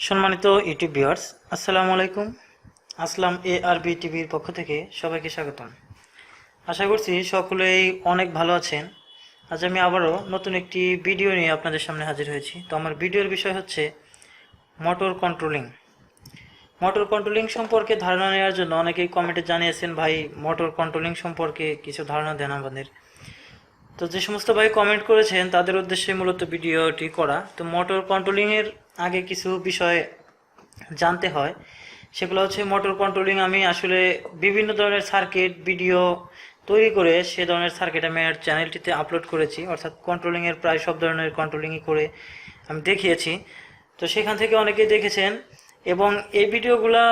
সম্মানিত YouTube viewers, আসসালামু আলাইকুম। আসলাম ARB টিভির পক্ষ থেকে সবাইকে স্বাগতম। আশা করছি সকলেই অনেক ভালো আছেন। আজ আমি আবারও নতুন একটি ভিডিও নিয়ে আপনাদের সামনে হাজির হয়েছি। তো আমার ভিডিওর বিষয় হচ্ছে মোটর কন্ট্রোলিং। মোটর কন্ট্রোলিং সম্পর্কে ধারণা নেওয়ার জন্য অনেকেই কমেন্টে জানিয়েছেন, ভাই মোটর কন্ট্রোলিং সম্পর্কে কিছু ধারণা দেন আমাদের। তো যে সমস্ত ভাই কমেন্ট করেছেন তাদের উদ্দেশ্যে মূলত ভিডিওটি করা। তো মোটর কন্ট্রোলিংয়ের আগে কিছু বিষয় জানতে হয়, সেগুলো হচ্ছে মোটর কন্ট্রোলিং আমি আসলে বিভিন্ন ধরনের সার্কিট ভিডিও তৈরি করে সে ধরনের সার্কিট আমি আমার চ্যানেলটিতে আপলোড করেছি, অর্থাৎ কন্ট্রোলিংয়ের প্রায় সব ধরনের কন্ট্রোলিংই করে আমি দেখিয়েছি। তো সেখান থেকে অনেকেই দেখেছেন, এবং এই ভিডিওগুলো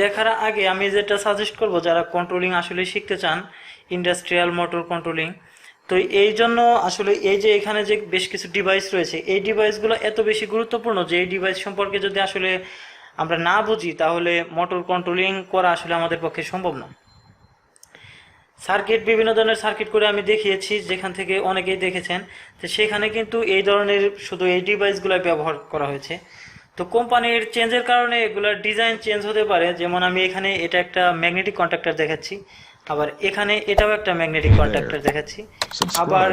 দেখার আগে আমি যেটা সাজেস্ট করব, যারা কন্ট্রোলিং আসলে শিখতে চান, ইন্ডাস্ট্রিয়াল মোটর কন্ট্রোলিং, তো এই জন্য আসলে এই যে এখানে যে বেশ কিছু ডিভাইস রয়েছে, এই ডিভাইসগুলো এত বেশি গুরুত্বপূর্ণ যে এই ডিভাইস সম্পর্কে যদি আসলে আমরা না বুঝি তাহলে মোটর কন্ট্রোলিং করা আসলে আমাদের পক্ষে সম্ভব না। সার্কিট বিভিন্ন ধরনের সার্কিট করে আমি দেখিয়েছি, যেখান থেকে অনেকেই দেখেছেন। তো সেখানে কিন্তু এই ধরনের শুধু এই ডিভাইসগুলো ব্যবহার করা হয়েছে। তো কোম্পানির চেঞ্জের কারণে এগুলোর ডিজাইন চেঞ্জ হতে পারে। যেমন আমি এখানে এটা একটা ম্যাগনেটিক কন্ডাক্টর দেখাচ্ছি, আবার এখানে এটাও একটা ম্যাগনেটিক কন্ডাক্টর দেখাচ্ছি, আবার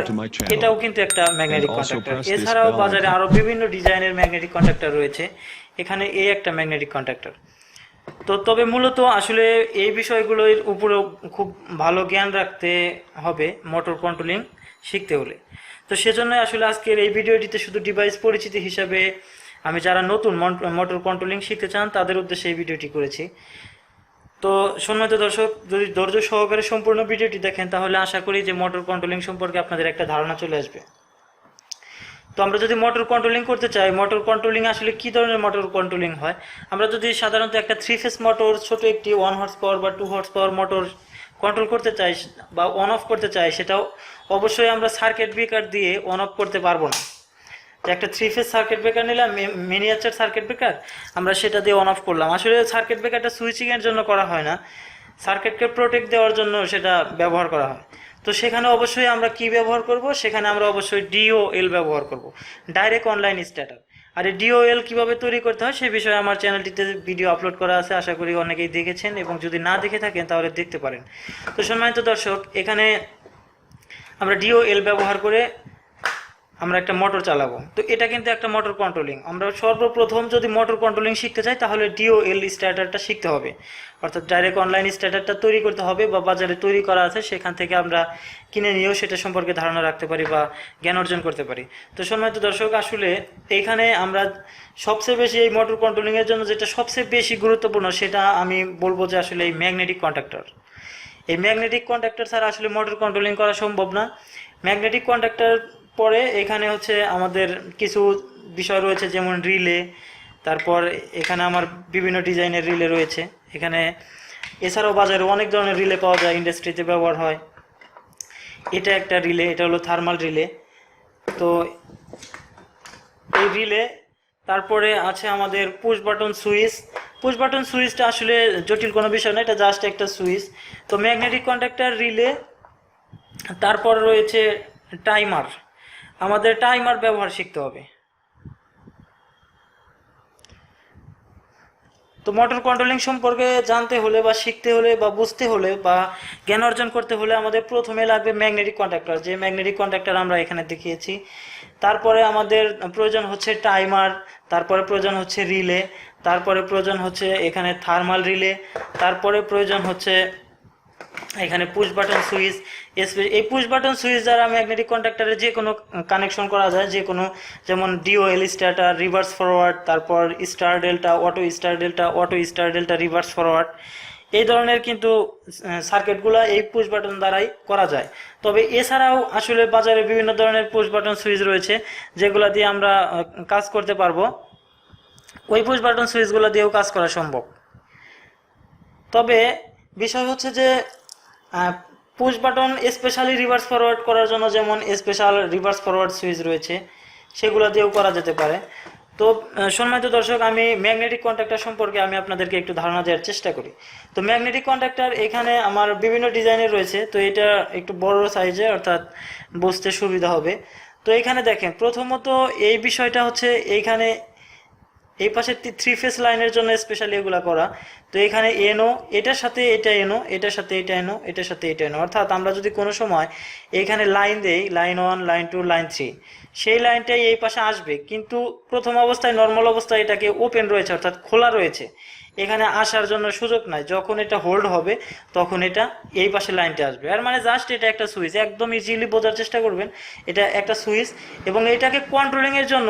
এটাও কিন্তু একটা ম্যাগনেটিক কন্ডাক্টর। এছাড়াও বাজারে আরো বিভিন্ন ডিজাইনের ম্যাগনেটিক কন্ডাক্টর রয়েছে, এখানে এই একটা ম্যাগনেটিক কন্ডাক্টর। তো তবে মূলত আসলে এই বিষয়গুলোর উপরে খুব ভালো জ্ঞান রাখতে হবে মোটর কন্ট্রোলিং শিখতে হলে। তো সেজন্য আসলে আজকের এই ভিডিওটিতে শুধু ডিভাইস পরিচিতি হিসাবে আমি যারা নতুন মোটর কন্ট্রোলিং শিখতে চান তাদের উদ্দেশ্যে এই ভিডিওটি করেছি। তো সম্মানিত দর্শক, যদি ধৈর্য সহকারে সম্পূর্ণ ভিডিওটি দেখেন তাহলে আশা করি যে মোটর কন্ট্রোলিং সম্পর্কে আপনাদের একটা ধারণা চলে আসবে। তো আমরা যদি মোটর কন্ট্রোলিং করতে চাই, মোটর কন্ট্রোলিং আসলে কি ধরনের মোটর কন্ট্রোলিং হয়, আমরা যদি সাধারণত একটা 3 ফেজ মোটর, ছোট একটি 1 হর্স পাওয়ার বা 2 হর্স পাওয়ার মোটর কন্ট্রোল করতে চাই বা অন অফ করতে চাই, সেটাও অবশ্যই আমরা সার্কিট ব্রেকার দিয়ে অন অফ করতে পারবো না। তো একটা 3 ফেজ সার্কিট ব্রেকার নিলাম, মিনিয়েচার সার্কিট ব্রেকার, আমরা সেটা দিয়ে অন অফ করলাম। আসলে সার্কিট ব্রেকারটা সুইচিংয়ের জন্য করা হয় না, সার্কিটকে প্রোটেক্ট দেওয়ার জন্য সেটা ব্যবহার করা হয়। তো সেখানে অবশ্যই আমরা কি ব্যবহার করব, সেখানে আমরা অবশ্যই DOL ব্যবহার করব, ডাইরেক্ট অনলাইন স্ট্যাটার। আর এই DOL কিভাবে তৈরি করতে হয় সে বিষয়ে আমার চ্যানেলটিতে ভিডিও আপলোড করা আছে, আশা করি অনেকেই দেখেছেন, এবং যদি না দেখে থাকেন তাহলে দেখতে পারেন। তো সম্মানিত দর্শক, এখানে আমরা DOL ব্যবহার করে আমরা একটা মোটর চালাবো। তো এটা কিন্তু একটা মোটর কন্ট্রোলিং। আমরা সর্বপ্রথম যদি মোটর কন্ট্রোলিং শিখতে চাই তাহলে DOL স্ট্যাটারটা শিখতে হবে, অর্থাৎ ডাইরেক্ট অনলাইন স্ট্যাটারটা তৈরি করতে হবে, বা বাজারে তৈরি করা আছে সেখান থেকে আমরা কিনে নিয়েও সেটা সম্পর্কে ধারণা রাখতে পারি বা জ্ঞান অর্জন করতে পারি। তো সম্মানিত দর্শক, আসলে এইখানে আমরা সবচেয়ে বেশি এই মোটর কন্ট্রোলিংয়ের জন্য যেটা সবচেয়ে বেশি গুরুত্বপূর্ণ সেটা আমি বলবো যে আসলে এই ম্যাগনেটিক কন্ডাক্টর। এই ম্যাগনেটিক কন্ডাক্টর ছাড়া আসলে মোটর কন্ট্রোলিং করা সম্ভব না। ম্যাগনেটিক কন্ডাক্টর পরে এখানে হচ্ছে আমাদের কিছু বিষয় রয়েছে, যেমন রিলে, তারপর এখানে আমার বিভিন্ন ডিজাইনের রিলে রয়েছে এখানে। এছাড়াও বাজারে অনেক ধরনের রিলে পাওয়া যায়, ইন্ডাস্ট্রিতে ব্যবহার হয়। এটা একটা রিলে, এটা হলো থার্মাল রিলে। তো এই রিলে, তারপরে আছে আমাদের push button switch. Push button সুইচটা আসলে জটিল কোনো বিষয় না, এটা জাস্ট একটা সুইচ। তো ম্যাগনেটিক কন্ডাক্টর, রিলে, তারপর রয়েছে টাইমার। আমাদের টাইমার ব্যবহার শিখতে হবে। তো মোটর কন্ট্রোলিং সম্পর্কে জানতে হলে বা শিখতে হলে বা বুঝতে হলে বা জ্ঞান অর্জন করতে হলে আমাদের প্রথমে লাগবে ম্যাগনেটিক কন্ডাক্টর, যে ম্যাগনেটিক কন্ডাক্টর আমরা এখানে দেখিয়েছি। তারপরে আমাদের প্রয়োজন হচ্ছে টাইমার, তারপরে প্রয়োজন হচ্ছে রিলে, তারপরে প্রয়োজন হচ্ছে এখানে থার্মাল রিলে, তারপরে প্রয়োজন হচ্ছে এখানে পুশ বাটন সুইচ। এই পুশ বাটন সুইচ দ্বারা ম্যাগনেটিক কন্ডাক্টরে যে কোনো কানেকশন করা যায়, যে কোনো, যেমন DOL স্টার্টার, রিভার্স ফরওয়ার্ড, তারপর star delta, auto star delta, auto star delta, reverse forward, এই ধরনের কিন্তু সার্কিটগুলো এই পুশ বাটন দ্বারাই করা যায়। তবে এছাড়াও আসলে বাজারে বিভিন্ন ধরনের পুশ বাটন সুইচ রয়েছে যেগুলো দিয়ে আমরা কাজ করতে পারবো, ওই পুশ বাটন সুইচগুলো দিয়েও কাজ করা সম্ভব। তবে বিষয় হচ্ছে যে push button specially reverse forward করার জন্য যেমন স্পেশাল রিভার্স ফরওয়ার্ড সুইচ রয়েছে, সেগুলো দিয়েও করা যেতে পারে। তো সম্মানিত দর্শক, আমি ম্যাগনেটিক কন্ডাক্টর সম্পর্কে আমি আপনাদেরকে একটু ধারণা দেওয়ার চেষ্টা করি। তো ম্যাগনেটিক কন্ডাক্টর এখানে আমার বিভিন্ন ডিজাইনের রয়েছে, তো এটা একটু বড় সাইজে, অর্থাৎ বুঝতে সুবিধা হবে। তো এখানে দেখেন, প্রথমত এই বিষয়টা হচ্ছে এইখানে এই পাশে 3 ফেজ লাইনের জন্য স্পেশালি এগুলা করা। তো এখানে এনও, এটার সাথে এটা এনও, এটার সাথে এটা এনও, এটার সাথে এটা এনও, অর্থাৎ আমরা যদি কোনো সময় এখানে লাইন দেই, লাইন 1, লাইন 2, লাইন 3, সেই লাইনটাই এই পাশে আসবে, কিন্তু প্রথম অবস্থায় নর্মাল অবস্থায় এটাকে ওপেন রয়েছে অর্থাৎ খোলা রয়েছে, এখানে আসার জন্য সুযোগ নাই। যখন এটা হোল্ড হবে তখন এটা এই পাশে লাইনটা আসবে। আর মানে জাস্ট এটা একটা সুইচ, একদম ইজিলি বোঝার চেষ্টা করবেন, এটা একটা সুইচ। এবং এটাকে কন্ট্রোলিং এর জন্য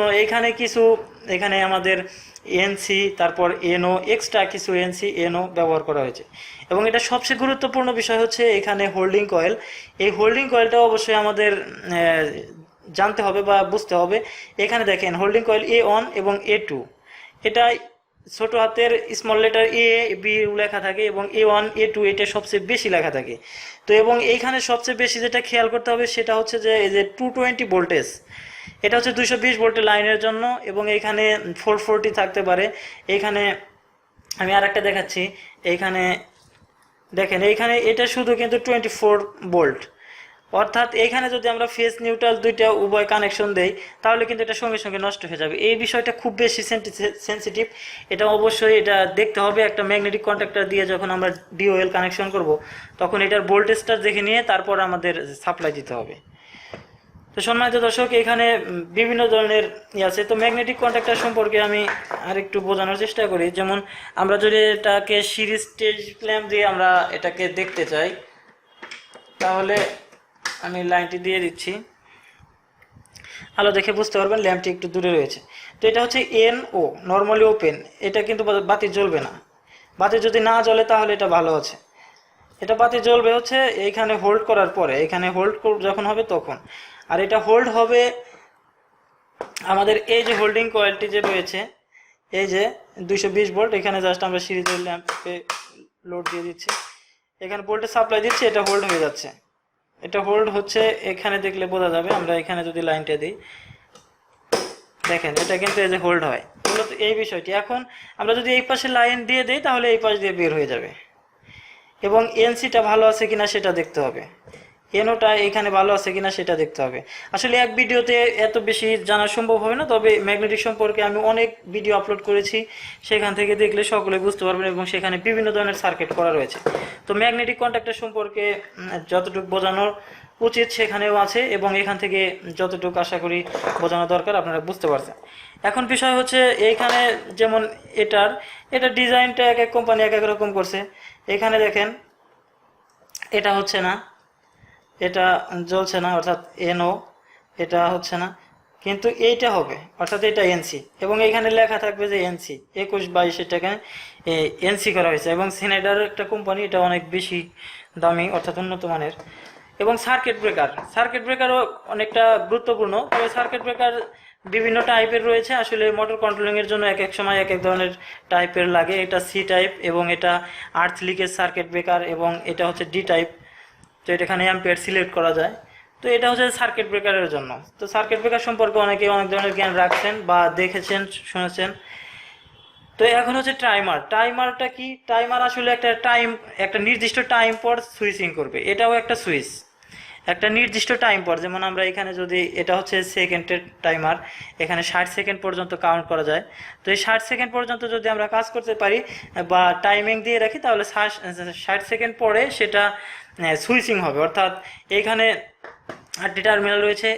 এখানে আমাদের এনসি, তারপর এনও, এক্সট্রা কিছু এনসি এনও ব্যবহার করা হয়েছে। এবং এটা সবচেয়ে গুরুত্বপূর্ণ বিষয় হচ্ছে এখানে হোল্ডিং কয়েল। এই হোল্ডিং কয়েলটা অবশ্যই আমাদের জানতে হবে বা বুঝতে হবে। এখানে দেখেন হোল্ডিং কয়েল A1 এবং A2, এটা ছোট হাতের স্মল লেটার এ বি লেখা থাকে এবং A1 A2 এটা সবচেয়ে বেশি লেখা থাকে। তো এবং এইখানে সবচেয়ে বেশি যেটা খেয়াল করতে হবে সেটা হচ্ছে যে এই যে 220 ভোল্টেজ, এটা হচ্ছে 220 ভোল্টের লাইনের জন্য। এবং এইখানে 440 থাকতে পারে। এইখানে আমি আর একটা দেখাচ্ছি, এইখানে দেখেন এইখানে এটা শুধু কিন্তু 24 ভোল্ট, অর্থাৎ এইখানে যদি আমরা ফেজ নিউট্রাল দুইটা উভয় কানেকশন দেই তাহলে কিন্তু এটা সঙ্গে সঙ্গে নষ্ট হয়ে যাবে। এই বিষয়টা খুব বেশি সেন্সিটিভ, এটা অবশ্যই এটা দেখতে হবে। একটা ম্যাগনেটিক কন্ডাক্টর দিয়ে যখন আমরা ডিওএল কানেকশন করব তখন এটার ভোল্টেজটা দেখে নিয়ে তারপর আমাদের সাপ্লাই দিতে হবে। তো সম্মানিত দর্শক, এখানে বিভিন্ন ধরনের আছে। তো ম্যাগনেটিক কন্ডাক্টর সম্পর্কে আমি আরেকটু বোঝানোর চেষ্টা করি। যেমন আমরা যদি এটাকে সিরিজ স্টেজ ল্যাম্প দিয়ে আমরা এটাকে দেখতে চাই, তাহলে আমি লাইনটি দিয়ে দিচ্ছি, আলো দেখে বুঝতে পারবেন ল্যাম্পটি একটু দূরে রয়েছে। তো এটা হচ্ছে NO, নর্মালি ওপেন, এটা কিন্তু বাতি জ্বলবে না। বাতি যদি না জ্বলে তাহলে এটা ভালো আছে। এটা বাতি জ্বলবে হচ্ছে এইখানে হোল্ড করার পরে, এখানে হোল্ড যখন হবে তখন। আর এটা হোল্ড হবে আমাদের এই যে হোল্ডিং কয়েলটি যে রয়েছে, এই যে 220 ভোল্ট, এখানে জাস্ট আমরা সিরিজের ল্যাম্পে লোড দিয়ে দিচ্ছি, এখানে ভোল্টেজ সাপ্লাই দিচ্ছি, এটা হোল্ড হয়ে যাচ্ছে। এটা হোল্ড হচ্ছে, এখানে দেখলে বোঝা যাবে। আমরা এখানে যদি লাইনটা দিই দেখেন এটা কিন্তু এই যে হোল্ড হয়, মূলত এই বিষয়টি। এখন আমরা যদি এই পাশে লাইন দিয়ে দিই তাহলে এই পাশ দিয়ে বের হয়ে যাবে। এবং এনসিটা ভালো আছে কিনা সেটা দেখতে হবে, এনওটা এখানে ভালো আছে কিনা সেটা দেখতে হবে। আসলে এক ভিডিওতে এত বেশি জানা সম্ভব হবে না, তবে ম্যাগনেটিক সম্পর্কে আমি অনেক ভিডিও আপলোড করেছি, সেখান থেকে দেখলে সকলে বুঝতে পারবেন। এবং সেখানে বিভিন্ন ধরনের সার্কিট করা রয়েছে। তো ম্যাগনেটিক কন্ডাক্টর সম্পর্কে যতটুকু বোঝানোর উচিত সেখানেও আছে, এবং এখান থেকে যতটুকু আশা করি বোঝানো দরকার আপনারা বুঝতে পারছেন। এখন বিষয় হচ্ছে এইখানে যেমন এটা ডিজাইনটা এক এক কোম্পানি এক এক রকম করছে। এখানে দেখেন এটা হচ্ছে না, এটা জ্বলছে না, অর্থাৎ এনও, এটা হচ্ছে না, কিন্তু এইটা হবে, অর্থাৎ এটা এনসি। এবং এখানে লেখা থাকবে যে এনসি 21/22, এটাকে এনসি করা হয়েছে। এবং সিনাইডার একটা কোম্পানি, এটা অনেক বেশি দামি, অর্থাৎ উন্নত মানের। এবং সার্কিট ব্রেকারও অনেকটা গুরুত্বপূর্ণ। তবে সার্কিট ব্রেকার বিভিন্ন টাইপের রয়েছে। আসলে মোটর কন্ট্রোলিং এর জন্য এক এক সময় এক এক ধরনের টাইপের লাগে। এটা সি টাইপ, এবং এটা আর্থ লিকেজ সার্কিট ব্রেকার, এবং এটা হচ্ছে ডি টাইপ। তো এখানে অ্যাম্পিয়ার সিলেক্ট করা যায়। তো এটা হচ্ছে সার্কিট ব্রেকারের জন্য। তো সার্কিট ব্রেকার সম্পর্কে অনেকে অনেক ধরনের জ্ঞান রাখছেন বা দেখেছেন, শুনেছেন। তো এখন হচ্ছে টাইমারটা কি? টাইমার আসলে একটা নির্দিষ্ট টাইম পর সুইচিং করবে। এটাও একটা সুইচ, একটা নির্দিষ্ট টাইম পর। যেমন আমরা এখানে যদি, এটা হচ্ছে সেকেন্ডের টাইমার, এখানে 60 সেকেন্ড পর্যন্ত কাউন্ট করা যায়। তো এই 60 সেকেন্ড পর্যন্ত যদি আমরা কাজ করতে পারি বা টাইমিং দিয়ে রাখি তাহলে 60 সেকেন্ড পরে সেটা সুইচিং হবে। অর্থাৎ এইখানে 8টি টার্মিনাল রয়েছে,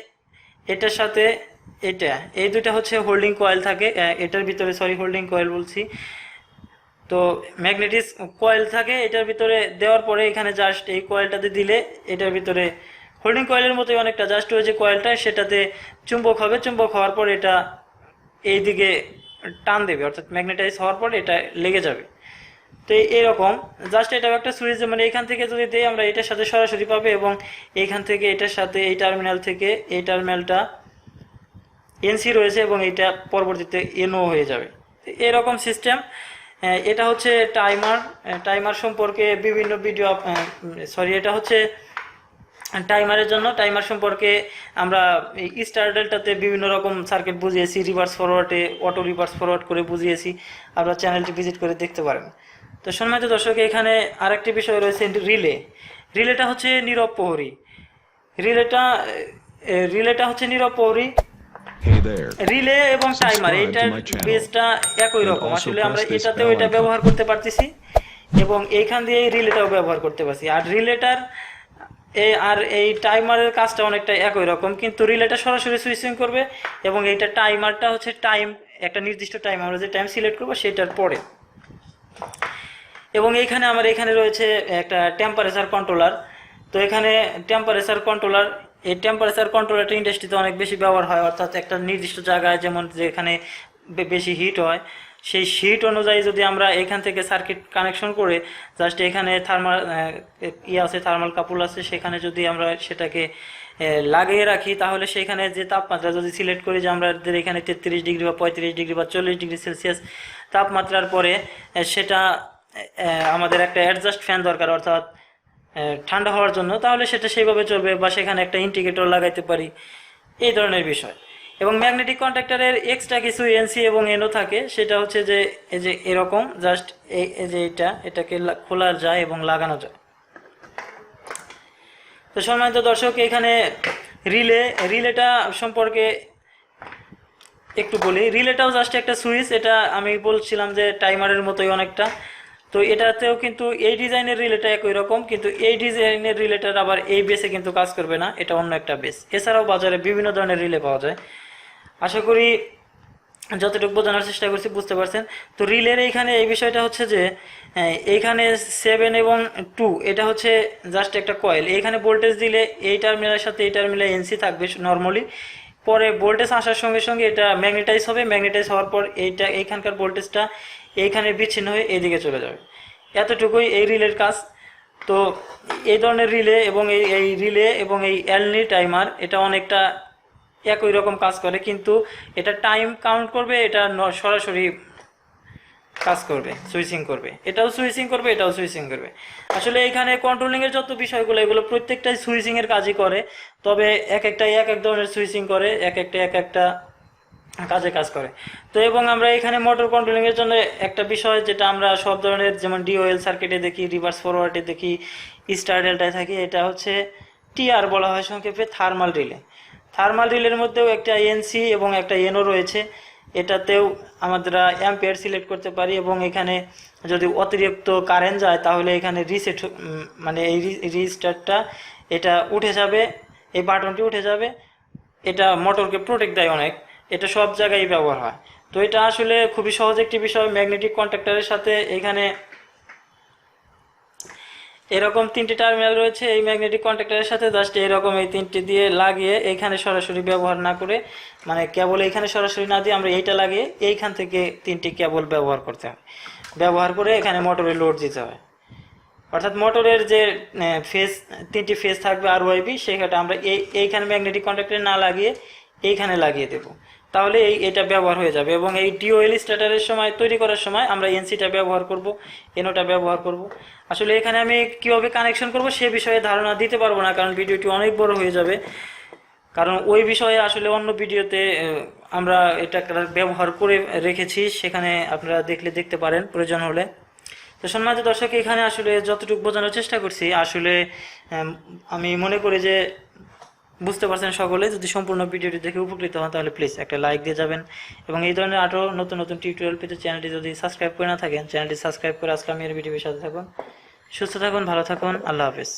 এটার সাথে এটা, এই দুটা হচ্ছে হোল্ডিং কয়েল থাকে এটার ভিতরে, হোল্ডিং কয়েল বলছি। তো ম্যাগনেটিক কয়েল থাকে এটার ভিতরে, দেওয়ার পরে এখানে জাস্ট এই কয়েলটাতে দিলে এটার ভিতরে হোল্ডিং কয়েলের মতোই অনেকটা, জাস্ট ওই যে কয়েলটা সেটাতে চুম্বক হবে। চুম্বক হওয়ার পর এটা এই দিকে টান দেবে, অর্থাৎ ম্যাগনেটাইজ হওয়ার পর এটা লেগে যাবে। তো এরকম জাস্ট এটাও একটা সুইচ, মানে এখান থেকে যদি দেই আমরা এটার সাথে সরাসরি পাবে, এবং এইখান থেকে এটার সাথে এই টার্মিনাল থেকে এই টার্মিনালটা এনসি রয়েছে, এবং এটা পরবর্তীতে এনও হয়ে যাবে। এরকম সিস্টেম। এটা হচ্ছে টাইমার সম্পর্কে বিভিন্ন ভিডিও, এটা হচ্ছে টাইমারের জন্য। টাইমার সম্পর্কে আমরা স্টার ডেল্টাতে বিভিন্ন রকম সার্কিট বুঝিয়েছি, রিভার্স ফরওয়ার্ডে অটো রিভার্স ফরওয়ার্ড করে বুঝিয়েছি, আপনারা চ্যানেলটি ভিজিট করে দেখতে পারেন। তো সম্মানিত দর্শক, এখানে আরেকটি বিষয় রয়েছে রিলেটা হচ্ছে নীরব প্রহরী। রিলেটা হচ্ছে নীরব প্রহরী। রিলে এবং টাইমার এইটার বেসটা একই রকম, আসলে আমরা এটাতেও এটা ব্যবহার করতে পারতেছি এবং এইখান দিয়ে রিলেটাও ব্যবহার করতে পারছি। আর রিলেটার আর এই টাইমারের কাজটা অনেকটা একই রকম, কিন্তু রিলেটা সরাসরি সুইচিং করবে এবং এইটা টাইমারটা হচ্ছে টাইম, একটা নির্দিষ্ট টাইম আমরা যে টাইম সিলেক্ট করবো সেটার পরে। এবং এইখানে আমার এখানে রয়েছে একটা টেম্পারেচার কন্ট্রোলার। তো এখানে টেম্পারেচার কন্ট্রোলার, এই টেম্পারেচার কন্ট্রোলারটা ইন্ডাস্ট্রিতে অনেক বেশি ব্যবহার হয়, অর্থাৎ একটা নির্দিষ্ট জায়গায় যেমন যেখানে বেশি হিট হয় সেই হিট অনুযায়ী যদি আমরা এখান থেকে সার্কিট কানেকশন করে জাস্ট এখানে থার্মাল আছে, থার্মাল কাপল আছে, সেখানে যদি আমরা সেটাকে লাগিয়ে রাখি তাহলে সেখানে যে তাপমাত্রা যদি সিলেক্ট করি যে আমাদের এখানে 33 ডিগ্রি বা 35 ডিগ্রি বা 40 ডিগ্রি সেলসিয়াস তাপমাত্রার পরে সেটা আমাদের একটা অ্যাডজাস্ট ফ্যান দরকার, অর্থাৎ ঠান্ডা হওয়ার জন্য, তাহলে সেটা সেইভাবে চলবে, বা সেখানে একটা ইন্ডিকেটর লাগাইতে পারি, এই ধরনের বিষয়। এবং ম্যাগনেটিক কন্ডাক্টরের এক্সট্রা কিছু এনসি এবং এনও থাকে, সেটা হচ্ছে যে এই যে এরকম জাস্ট এই যে এটাকে খোলা যায় এবং লাগানো যায়। তো সম্মানিত দর্শক, এখানে রিলেটা সম্পর্কে একটু বলি। রিলেটাও জাস্ট একটা সুইচ, এটা আমি বলছিলাম যে টাইমারের মতোই অনেকটা। তো এটাতেও কিন্তু এই ডিজাইনের রিলেটা একই রকম, কিন্তু এই ডিজাইনের রিলেটার আবার এই বেসে কিন্তু কাজ করবে না, এটা অন্য একটা বেস। এছাড়াও বাজারে বিভিন্ন ধরনের রিলে পাওয়া যায়। আশা করি যতটুকু বোঝানোর চেষ্টা করছি বুঝতে পারছেন। তো রিলের এইখানে এই বিষয়টা হচ্ছে যে এইখানে 7 এবং 2 এটা হচ্ছে জাস্ট একটা কয়েল। এইখানে ভোল্টেজ দিলে এই টার্মিনালের সাথে এই টার্মিনালে এনসি থাকবে নর্মালি, পরে ভোল্টেজ আসার সঙ্গে সঙ্গে এটা ম্যাগনেটাইজ হবে, ম্যাগনেটাইজ হওয়ার পর এইখানকার ভোল্টেজটা এইখানে বিচ্ছিন্ন হয়ে এইদিকে চলে যাবে। এতটুকুই এই রিলের কাজ। তো এই ধরনের রিলে এবং এই রিলে এবং এই এলনি টাইমার এটা অনেকটা একই রকম কাজ করে, কিন্তু এটা টাইম কাউন্ট করবে, এটা সরাসরি কাজ করবে, সুইচিং করবে, এটাও সুইচিং করবে, এটাও সুইচিং করবে। আসলে এখানে কন্ট্রোলিংয়ের যত বিষয়গুলো এগুলো প্রত্যেকটাই সুইচিংয়ের কাজই করে, তবে এক এক ধরনের সুইচিং করে, এক একটা কাজে কাজ করে। তো এবং আমরা এখানে মোটর কন্ট্রোলিংয়ের জন্য একটা বিষয় যেটা আমরা সব ধরনের যেমন ডিওএল সার্কিটে দেখি, রিভার্স ফরওয়ার্ডে দেখি, স্টার ডেল্টায় থাকি, এটা হচ্ছে টিআর বলা হয় সংক্ষেপে, থার্মাল রিলে। থার্মাল রিলের মধ্যেও একটা এনসি এবং একটা এনও রয়েছে, এটাতেও আমরা অ্যাম্পিয়ার সিলেক্ট করতে পারি এবং এখানে যদি অতিরিক্ত কারেন্ট যায় তাহলে এখানে রিসেট মানে এই রেজিস্টারটা এটা উঠে যাবে, এই বাটনটি উঠে যাবে, এটা মোটরকে প্রোটেক্ট দেয় অনেক, এটা সব জায়গায় ব্যবহার হয়। তো এটা আসলে খুবই সহজ একটি বিষয়। ম্যাগনেটিক কন্ডাক্টরের সাথে এখানে এরকম 3টি টার্মিনাল রয়েছে, এই ম্যাগনেটিক কন্ডাক্টরের সাথে জাস্ট এরকম এই 3টি দিয়ে লাগিয়ে এইখানে সরাসরি ব্যবহার না করে, মানে কেবল এইখানে সরাসরি না দিয়ে আমরা এইটা লাগিয়ে এইখান থেকে 3টি কেবল ব্যবহার করতে হয়, ব্যবহার করে এখানে মোটরে লোড দিতে হয়। অর্থাৎ মোটরের যে ফেজ 3টি ফেজ থাকবে আর ওয়াইবি, সেখানে আমরা এইখানে ম্যাগনেটিক কন্ডাক্টরে না লাগিয়ে এইখানে লাগিয়ে দেব, তাহলে এটা ব্যবহার হয়ে যাবে। এবং এই ডিওএল স্টার্টারের সময় তৈরি করার সময় আমরা এনসিটা ব্যবহার করব, এনওটা ব্যবহার করব। আসলে এখানে আমি কিভাবে কানেকশন করব সে বিষয়ে ধারণা দিতে পারবো না, কারণ ভিডিওটি অনেক বড় হয়ে যাবে, কারণ ওই বিষয়ে আসলে অন্য ভিডিওতে আমরা এটা ব্যবহার করে রেখেছি, সেখানে আপনারা দেখতে পারেন প্রয়োজন হলে। তো সম্মানিত দর্শক, এখানে আসলে যতটুকু বোঝানোর চেষ্টা করছি, আসলে আমি মনে করি যে বুঝতে পারছেন সকলে। যদি সম্পূর্ণ ভিডিওটি দেখে উপকৃত হন তাহলে প্লিজ একটা লাইক দিয়ে যাবেন, এবং এই ধরনের আরও নতুন টিউটোরিয়াল পেতে চ্যানেলটি যদি সাবস্ক্রাইব করে না থাকেন চ্যানেলটি সাবস্ক্রাইব করে আসলাম ARB টিভির সাথে থাকুন। সুস্থ থাকুন, ভালো থাকুন, আল্লাহ হাফেজ।